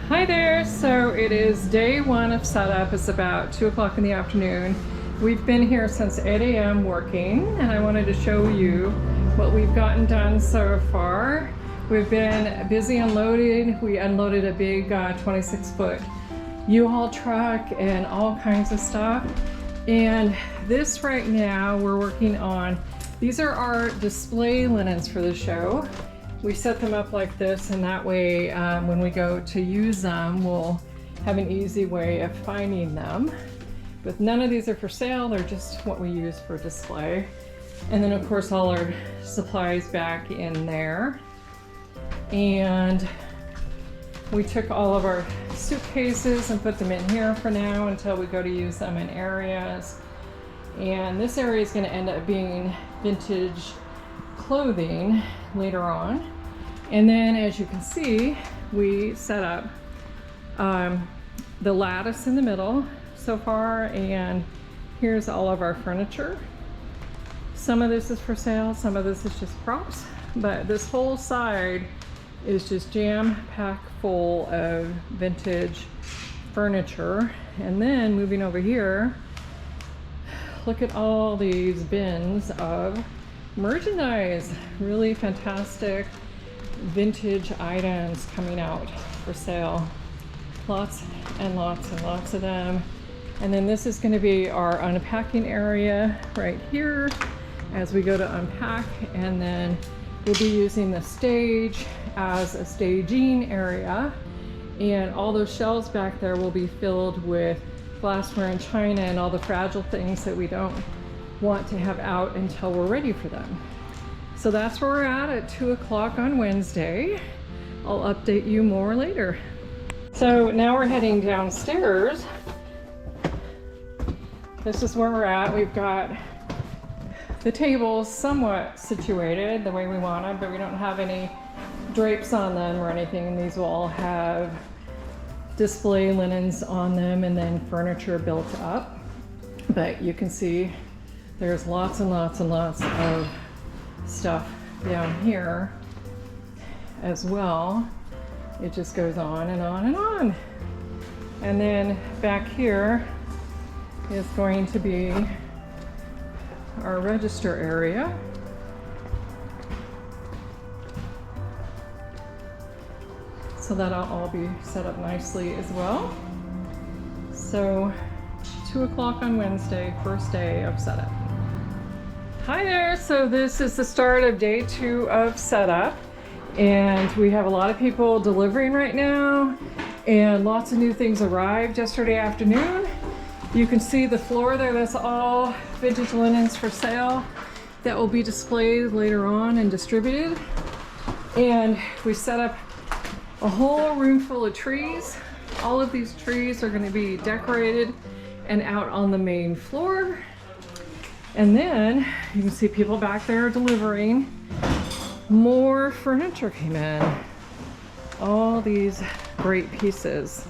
Hi there, so it is day one of setup. It's about 2 o'clock in the afternoon. We've been here since 8 a.m. working, and I wanted to show you what we've gotten done so far. We've been busy unloading. We unloaded a big 26-foot U-Haul truck and all kinds of stuff. And this right now we're working on, these are our display linens for the show. We set them up like this, and that way when we go to use them, we'll have an easy way of finding them. But none of these are for sale, they're just what we use for display. And then of course all our supplies back in there. And we took all of our suitcases and put them in here for now until we go to use them in areas. And this area is going to end up being vintage clothing later on. And then as you can see, we set up the lattice in the middle so far, and here's all of our furniture. Some of this is for sale, some of this is just props, but this whole side is just jam-packed full of vintage furniture. And then moving over here, look at all these bins of merchandise, really fantastic vintage items coming out for sale. Lots and lots and lots of them. And then this is going to be our unpacking area right here as we go to unpack, and then we'll be using the stage as a staging area, and all those shelves back there will be filled with glassware and china and all the fragile things that we don't want to have out until we're ready for them. So that's where we're at 2 o'clock on Wednesday. I'll update you more later. So now we're heading downstairs. This is where we're at. We've got the tables somewhat situated the way we want them, but we don't have any drapes on them or anything. And these will all have display linens on them and then furniture built up. But you can see there's lots and lots and lots of stuff down here as well. It just goes on and on and on. And then back here is going to be our register area. So that'll all be set up nicely as well. So 2 o'clock on Wednesday, first day of setup. Hi there, so this is the start of day 2 of setup, and we have a lot of people delivering right now, and lots of new things arrived yesterday afternoon. You can see the floor there, that's all vintage linens for sale that will be displayed later on and distributed. And we set up a whole room full of trees. All of these trees are going to be decorated and out on the main floor. And then you can see people back there delivering. More furniture came in. All these great pieces.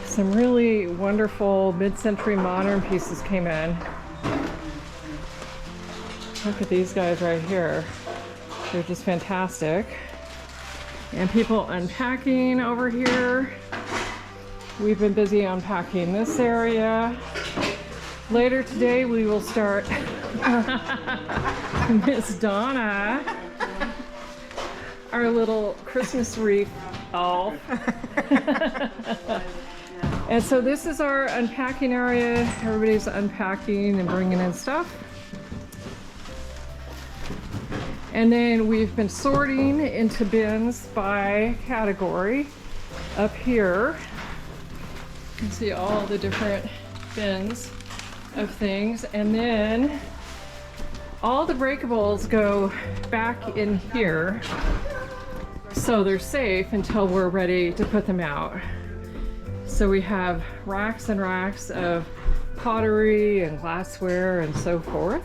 Some really wonderful mid-century modern pieces came in. Look at these guys right here. They're just fantastic. And people unpacking over here. We've been busy unpacking this area. Later today we will start Miss Donna, our little Christmas wreath elf. And so this is our unpacking area. Everybody's unpacking and bringing in stuff. And then we've been sorting into bins by category up here. You can see all the different bins of things, and then all the breakables go back in here so they're safe until we're ready to put them out. So we have racks and racks of pottery and glassware and so forth.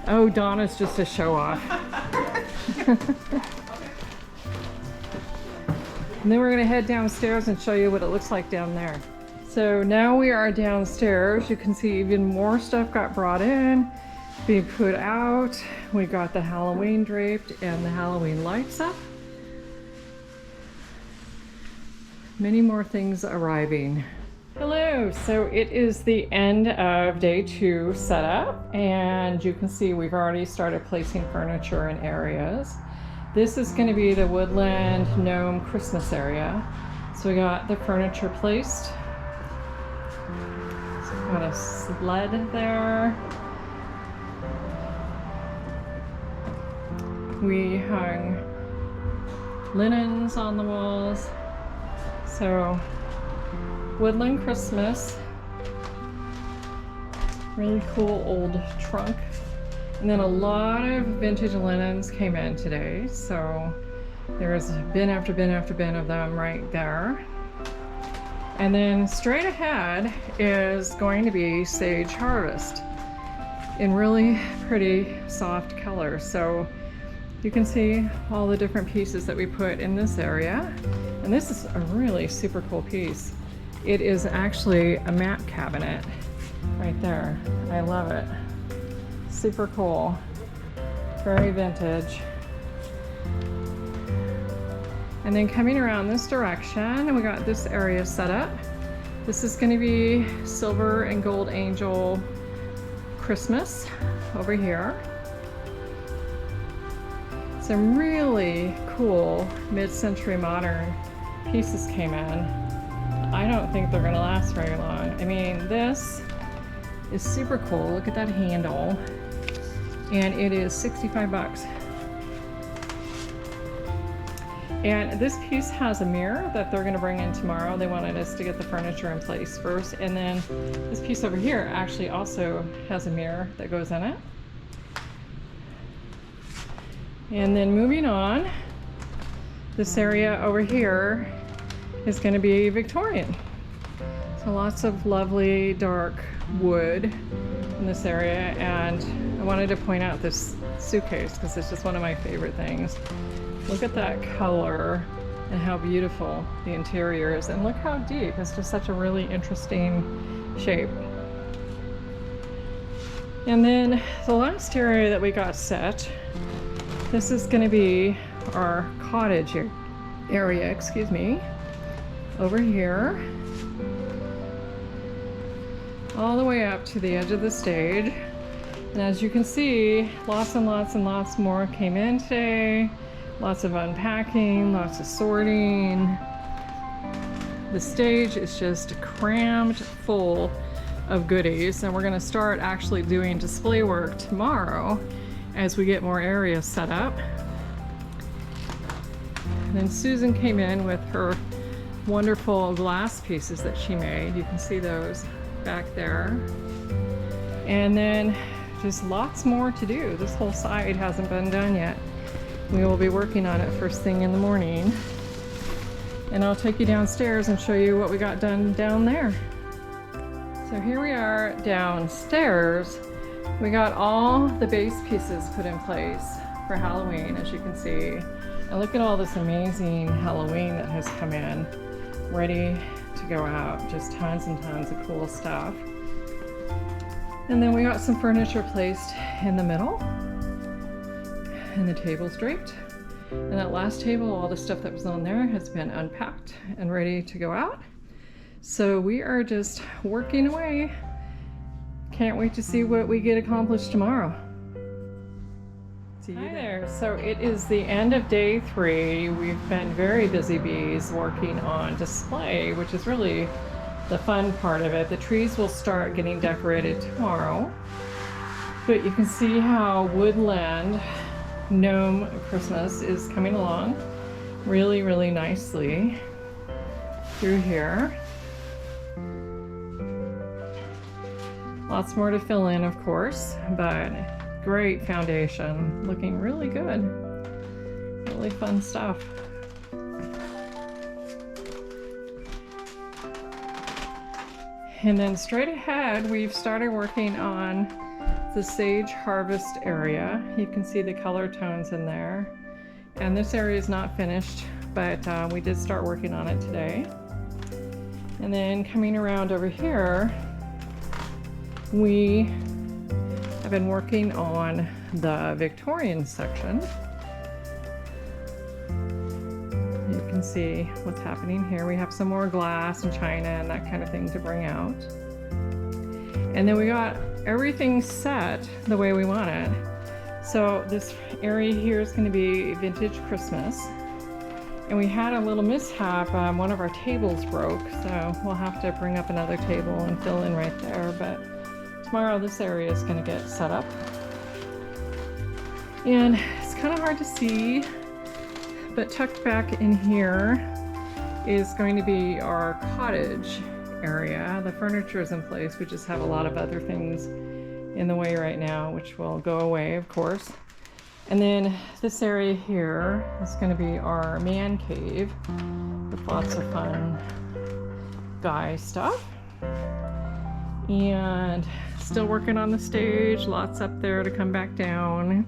Oh, Donna's just a show off. And then we're going to head downstairs and show you what it looks like down there. So now we are downstairs. You can see even more stuff got brought in. being put out. We got the Halloween draped and the Halloween lights up. Many more things arriving. Hello, so it is the end of day 2 setup, and you can see we've already started placing furniture in areas. This is going to be the woodland gnome Christmas area. So we got the furniture placed. So we got a sled there. We hung linens on the walls. So woodland Christmas, really cool old trunk. And then a lot of vintage linens came in today. So there's bin after bin after bin of them right there. And then straight ahead is going to be sage harvest in really pretty soft colors. So you can see all the different pieces that we put in this area. And this is a really super cool piece. It is actually a map cabinet right there. I love it. Super cool. Very vintage. And then coming around this direction, we got this area set up. This is going to be silver and gold angel Christmas over here. Some really cool mid-century modern pieces came in. I don't think they're gonna last very long. I mean, this is super cool. Look at that handle. And it is 65 bucks. And this piece has a mirror that they're gonna bring in tomorrow. They wanted us to get the furniture in place first. And then this piece over here actually also has a mirror that goes in it. And then moving on, this area over here is going to be Victorian. So lots of lovely dark wood in this area, and I wanted to point out this suitcase because it's just one of my favorite things. Look at that color and how beautiful the interior is, and look how deep. It's just such a really interesting shape. And then the last area that we got set, this is going to be our cottage area, excuse me, over here, all the way up to the edge of the stage. And as you can see, lots and lots and lots more came in today. Lots of unpacking, lots of sorting. The stage is just crammed full of goodies, and we're going to start actually doing display work tomorrow as we get more areas set up. And then Susan came in with her wonderful glass pieces that she made. You can see those back there. And then just lots more to do. This whole side hasn't been done yet. We will be working on it first thing in the morning. And I'll take you downstairs and show you what we got done down there. So here we are downstairs. We got all the base pieces put in place for Halloween, as you can see. And look at all this amazing Halloween that has come in, ready to go out. Just tons and tons of cool stuff. And then we got some furniture placed in the middle, and the table's draped. And that last table, all the stuff that was on there has been unpacked and ready to go out. So we are just working away. Can't wait to see what we get accomplished tomorrow. See you there. So it is the end of day 3. We've been very busy bees working on display, which is really the fun part of it. The trees will start getting decorated tomorrow. But you can see how woodland gnome Christmas is coming along really, really nicely through here. Lots more to fill in, of course, but great foundation. Looking really good. Really fun stuff. And then straight ahead, we've started working on the sage harvest area. You can see the color tones in there. And this area is not finished, but we did start working on it today. And then coming around over here, we I've been working on the Victorian section. You can see what's happening here. We have some more glass and china and that kind of thing to bring out. And then we got everything set the way we want it. So this area here is going to be vintage Christmas. And we had a little mishap. One of our tables broke, so we'll have to bring up another table and fill in right there. But tomorrow this area is going to get set up. And it's kind of hard to see, but tucked back in here is going to be our cottage area. The furniture is in place. We just have a lot of other things in the way right now, which will go away, of course. And then this area here is going to be our man cave with lots of fun guy stuff. And still working on the stage, lots up there to come back down.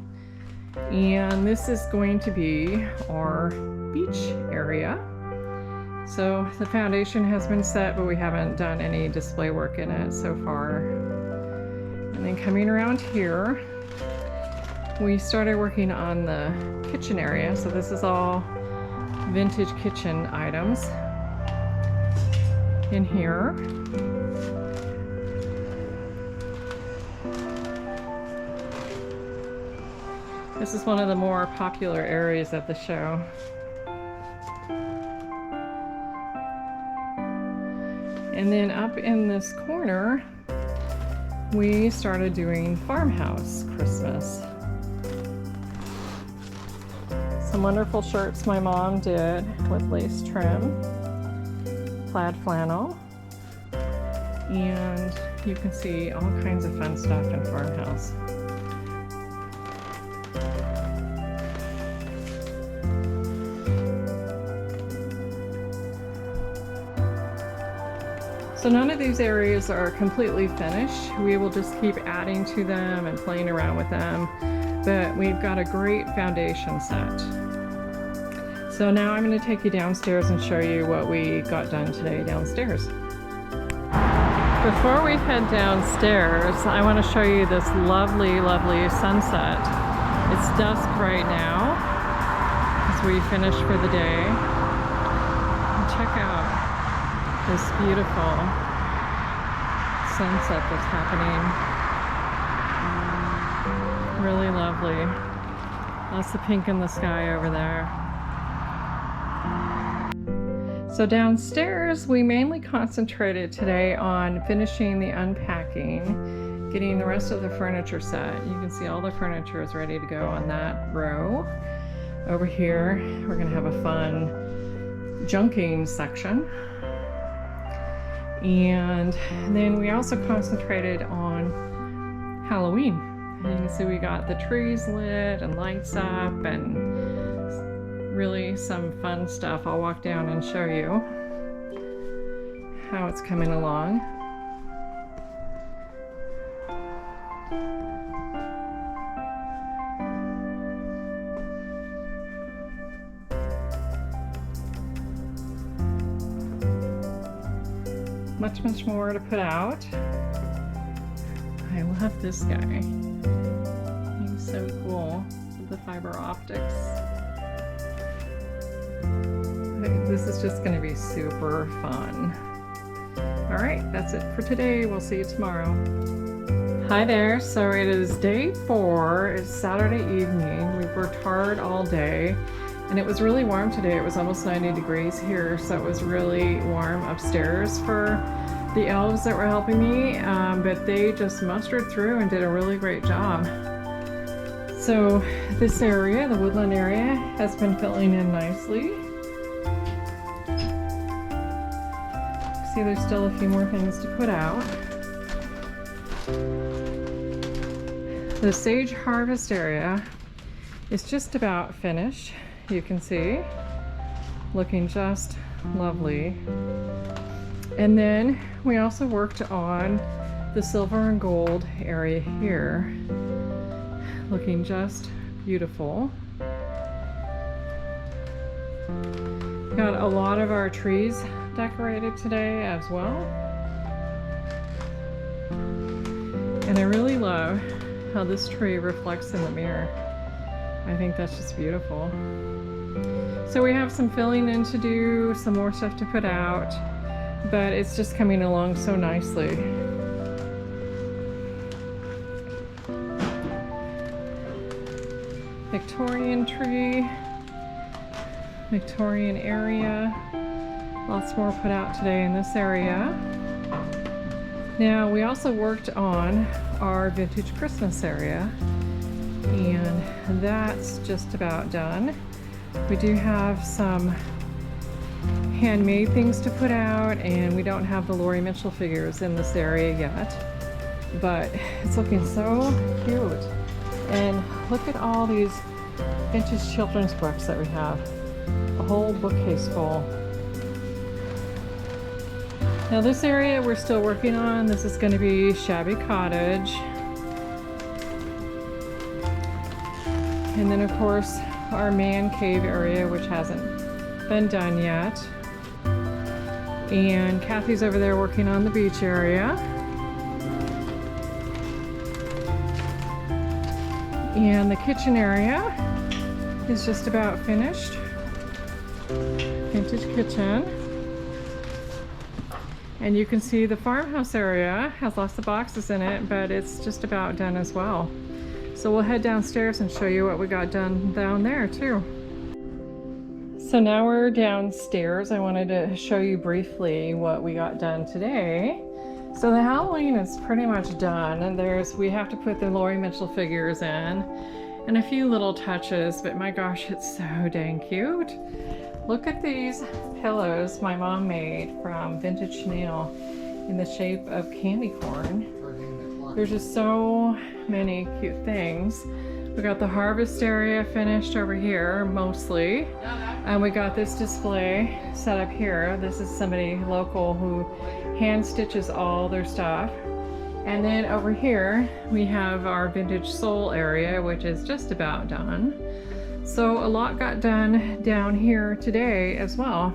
And this is going to be our beach area. So the foundation has been set, but we haven't done any display work in it so far. And then coming around here, we started working on the kitchen area. So this is all vintage kitchen items in here. This is one of the more popular areas of the show. And then up in this corner, we started doing farmhouse Christmas. Some wonderful shirts my mom did with lace trim, plaid flannel, and you can see all kinds of fun stuff in farmhouse. So none of these areas are completely finished. We will just keep adding to them and playing around with them, but we've got a great foundation set. So now I'm going to take you downstairs and show you what we got done today downstairs. Before we head downstairs, I want to show you this lovely, lovely sunset. It's dusk right now as we finish for the day. And check out this beautiful sunset that's happening. Really lovely. Lots of pink in the sky over there. So downstairs, we mainly concentrated today on finishing the unpacking, getting the rest of the furniture set. You can see all the furniture is ready to go on that row. Over here, we're gonna have a fun junking section. And then we also concentrated on Halloween. You can see we got the trees lit and lights up and really some fun stuff. I'll walk down and show you how it's coming along. Much more to put out. I love this guy. He's so cool with the fiber optics. This is just going to be super fun. All right, that's it for today. We'll see you tomorrow. Hi there. So it is day 4. It's Saturday evening. We've worked hard all day. And it was really warm today. It was almost 90 degrees here, so it was really warm upstairs for the elves that were helping me, but they just mustered through and did a really great job. So this area, the woodland area, has been filling in nicely. See, there's still a few more things to put out. The sage harvest area is just about finished. You can see, looking just lovely. And then we also worked on the silver and gold area here, looking just beautiful. Got a lot of our trees decorated today as well. And I really love how this tree reflects in the mirror. I think that's just beautiful. So we have some filling in to do, some more stuff to put out, but it's just coming along so nicely. Victorian tree, Victorian area. Lots more put out today in this area. Now we also worked on our vintage Christmas area, and that's just about done. We do have some handmade things to put out, and we don't have the Lori Mitchell figures in this area yet, but it's looking so cute. And look at all these vintage children's books that we have. A whole bookcase full. Now this area we're still working on. This is going to be Shabby Cottage. And then of course our man cave area, which hasn't been done yet. And Kathy's over there working on the beach area. And the kitchen area is just about finished. Vintage kitchen. And you can see the farmhouse area has lots of boxes in it, but it's just about done as well. So we'll head downstairs and show you what we got done down there too. So now we're downstairs. I wanted to show you briefly what we got done today. So the Halloween is pretty much done, and we have to put the Lori Mitchell figures in and a few little touches, but my gosh, it's so dang cute. Look at these pillows my mom made from vintage chenille in the shape of candy corn. There's just so many cute things. We got the harvest area finished over here, mostly. And we got this display set up here. This is somebody local who hand stitches all their stuff. And then over here, we have our vintage soul area, which is just about done. So a lot got done down here today as well.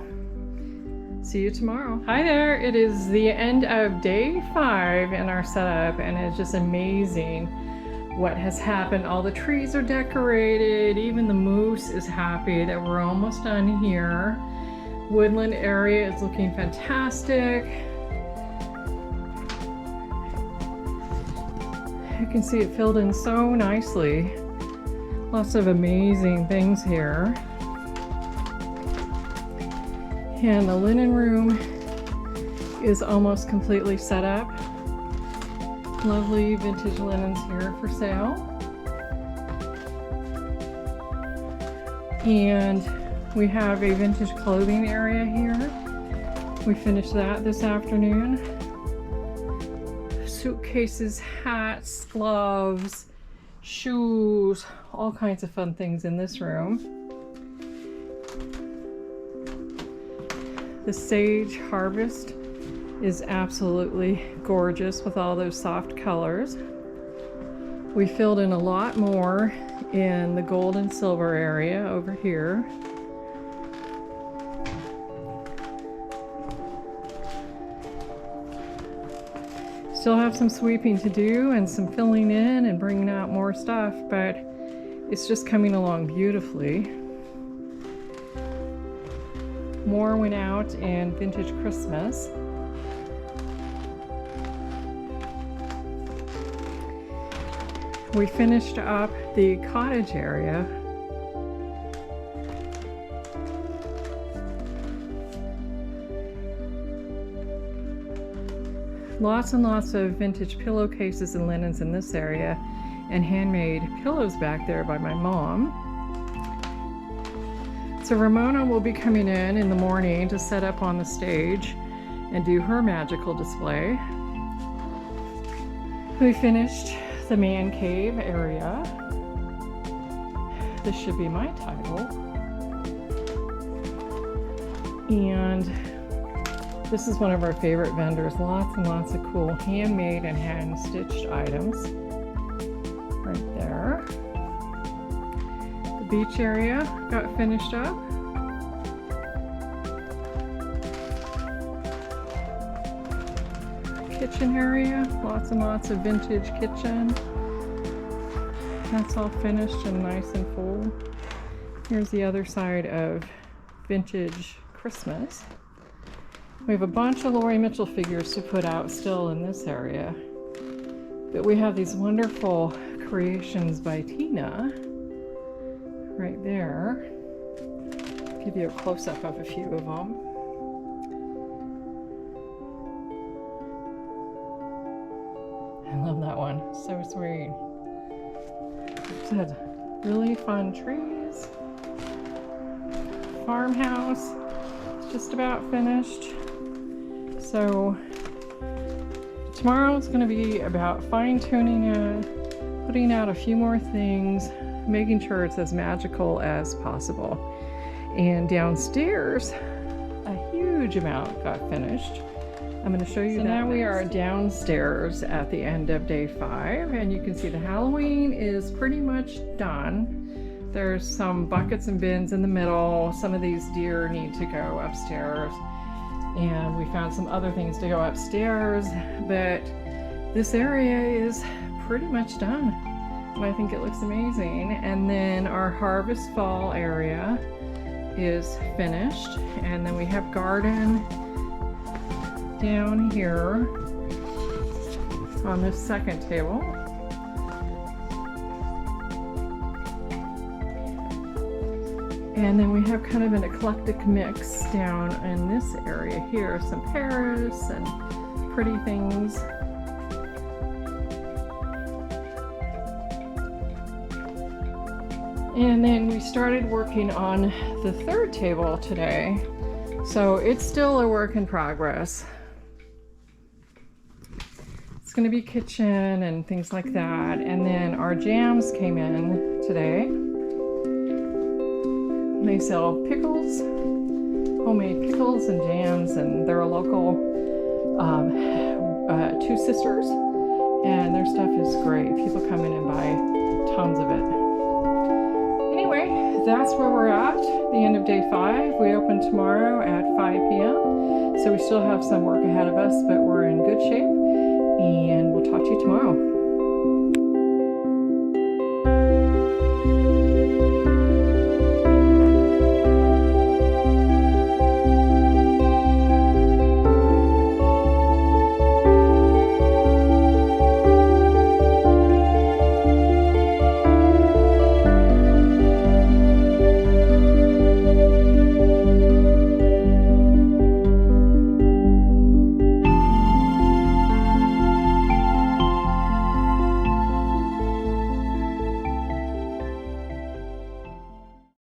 See you tomorrow. Hi there, it is the end of day 5 in our setup, and it's just amazing what has happened. All the trees are decorated, even the moose is happy that we're almost done here. Woodland area is looking fantastic. You can see it filled in so nicely. Lots of amazing things here. And the linen room is almost completely set up. Lovely vintage linens here for sale. And we have a vintage clothing area here. We finished that this afternoon. Suitcases, hats, gloves, shoes, all kinds of fun things in this room. The sage harvest is absolutely gorgeous with all those soft colors. We filled in a lot more in the gold and silver area over here. Still have some sweeping to do and some filling in and bringing out more stuff, but it's just coming along beautifully. More went out in vintage Christmas. We finished up the cottage area. Lots and lots of vintage pillowcases and linens in this area, and handmade pillows back there by my mom. So Ramona will be coming in the morning to set up on the stage and do her magical display. We finished the man cave area. This should be my title. And this is one of our favorite vendors. Lots and lots of cool handmade and hand-stitched items. Right there. The beach area got finished up. Kitchen area, lots and lots of vintage kitchen. That's all finished and nice and full. Here's the other side of Vintage Christmas. We have a bunch of Laurie Mitchell figures to put out still in this area. But we have these wonderful creations by Tina right there. Give you a close-up of a few of them. I love that one, so sweet. It said really fun trees. Farmhouse, it's just about finished. So tomorrow is going to be about fine-tuning it, putting out a few more things, making sure it's as magical as possible. And downstairs, a huge amount got finished. I'm going to show you that. Now we are downstairs at the end of day 5, and you can see the Halloween is pretty much done. There's some buckets and bins in the middle. Some of these deer need to go upstairs, and we found some other things to go upstairs, but this area is pretty much done. And I think it looks amazing. And then our Harvest Fall area is finished, and then we have garden down here on this second table. And then we have kind of an eclectic mix down in this area here, some Paris and pretty things. And then we started working on the third table today. So it's still a work in progress. It's going to be kitchen and things like that. And then our jams came in today. They sell pickles, homemade pickles and jams, and they're a local Two Sisters, and their stuff is great. People come in and buy tons of it. Anyway, that's where we're at, the end of day 5. We open tomorrow at 5 p.m. So we still have some work ahead of us, but we're in good shape, and we'll talk to you tomorrow.